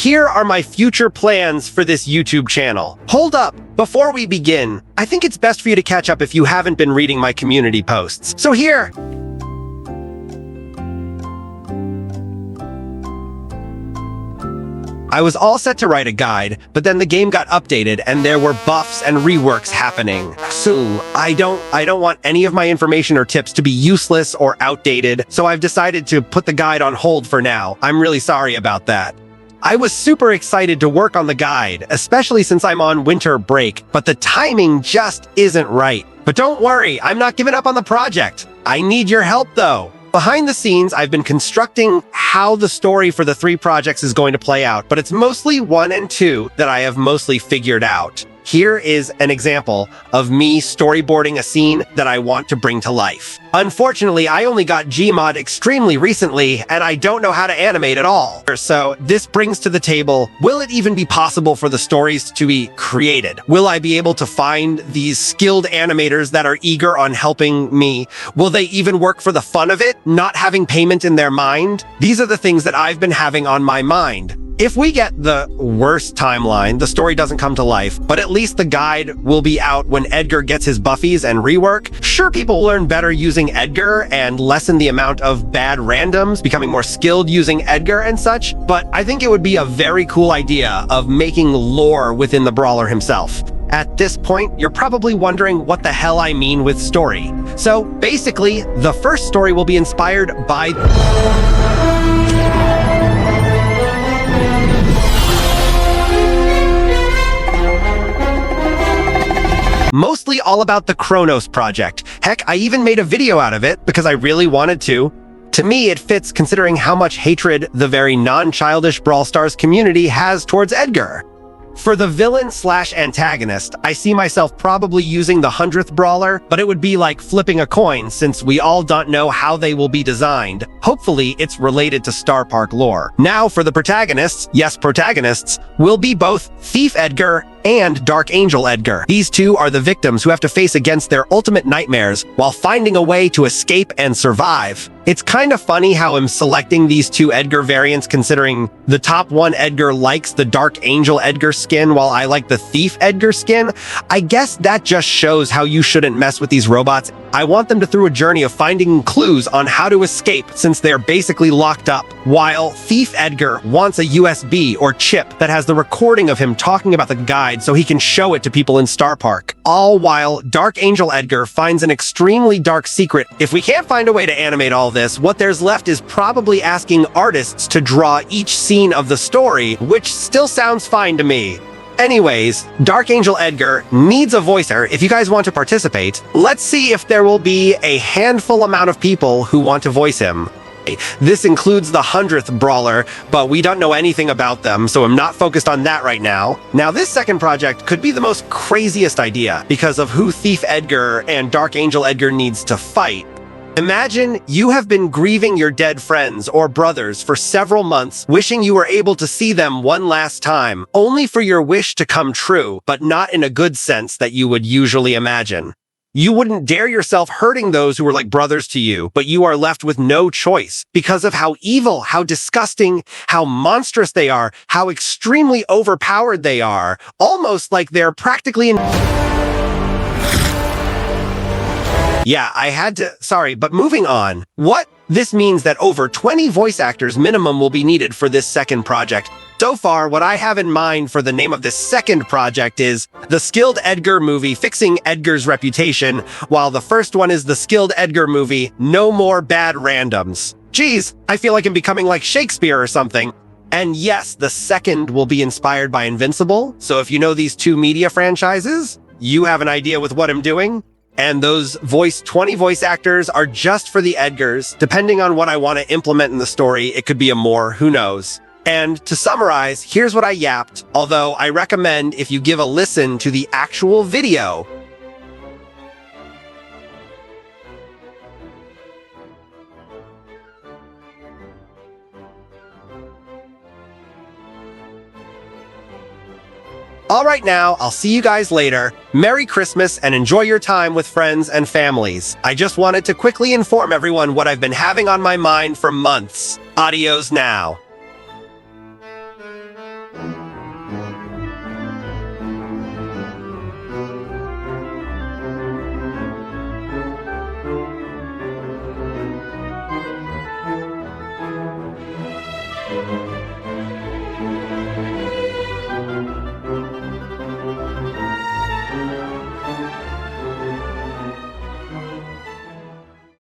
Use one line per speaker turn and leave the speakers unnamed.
here are my future plans for this YouTube channel. Hold up, before we begin, I think it's best for you to catch up if you haven't been reading my community posts. So here, I was all set to write a guide, but then the game got updated and there were buffs and reworks happening. So I don't want any of my information or tips to be useless or outdated, so I've decided to put the guide on hold for now. I'm really sorry about that. I was super excited to work on the guide, especially since I'm on winter break, but the timing just isn't right. But don't worry, I'm not giving up on the project. I need your help though. Behind the scenes, I've been constructing how the story for the 3 projects is going to play out, but it's mostly 1 and 2 that I have mostly figured out. Here is an example of me storyboarding a scene that I want to bring to life. Unfortunately, I only got Gmod extremely recently, and I don't know how to animate at all. So this brings to the table, will it even be possible for the stories to be created? Will I be able to find these skilled animators that are eager on helping me? Will they even work for the fun of it, not having payment in their mind? These are the things that I've been having on my mind. If we get the worst timeline, the story doesn't come to life, but at least the guide will be out when Edgar gets his buffies and rework. Sure, people will learn better using Edgar and lessen the amount of bad randoms, becoming more skilled using Edgar and such, but I think it would be a very cool idea of making lore within the brawler himself. At this point, you're probably wondering what the hell I mean with story. So basically, the first story will be inspired by mostly all about the Kronos project. Heck, I even made a video out of it because I really wanted to. To me, it fits considering how much hatred the very non-childish Brawl Stars community has towards Edgar. For the villain/antagonist, I see myself probably using the 100th brawler, but it would be like flipping a coin since we all don't know how they will be designed. Hopefully, it's related to Star Park lore. Now for the protagonists, yes, protagonists, will be both Thief Edgar and Dark Angel Edgar. These two are the victims who have to face against their ultimate nightmares while finding a way to escape and survive. It's kind of funny how I'm selecting these 2 Edgar variants considering the top one Edgar likes the Dark Angel Edgar skin while I like the Thief Edgar skin. I guess that just shows how you shouldn't mess with these robots. I want them to through a journey of finding clues on how to escape since they're basically locked up, while Thief Edgar wants a USB or chip that has the recording of him talking about the guide so he can show it to people in Star Park. All while Dark Angel Edgar finds an extremely dark secret. If we can't find a way to animate all this, what there's left is probably asking artists to draw each scene of the story, which still sounds fine to me. Anyways, Dark Angel Edgar needs a voicer. If you guys want to participate, let's see if there will be a handful amount of people who want to voice him. This includes the 100th brawler, but we don't know anything about them, so I'm not focused on that right now. Now, this second project could be the most craziest idea because of who Thief Edgar and Dark Angel Edgar needs to fight. Imagine you have been grieving your dead friends or brothers for several months, wishing you were able to see them one last time, only for your wish to come true, but not in a good sense that you would usually imagine. You wouldn't dare yourself hurting those who were like brothers to you, but you are left with no choice because of how evil, how disgusting, how monstrous they are, how extremely overpowered they are, almost like they're practically Yeah, I had to, sorry, but moving on. This means that over 20 voice actors minimum will be needed for this second project. So far, what I have in mind for the name of this second project is The Skilled Edgar Movie Fixing Edgar's Reputation, while the first one is The Skilled Edgar Movie No More Bad Randoms. Geez, I feel like I'm becoming like Shakespeare or something. And yes, the second will be inspired by Invincible, so if you know these 2 media franchises, you have an idea with what I'm doing. And those 20 voice actors are just for the Edgars. Depending on what I want to implement in the story, it could be a more, who knows. And to summarize, here's what I yapped, although I recommend if you give a listen to the actual video. All right now, I'll see you guys later. Merry Christmas and enjoy your time with friends and families. I just wanted to quickly inform everyone what I've been having on my mind for months. Adios now.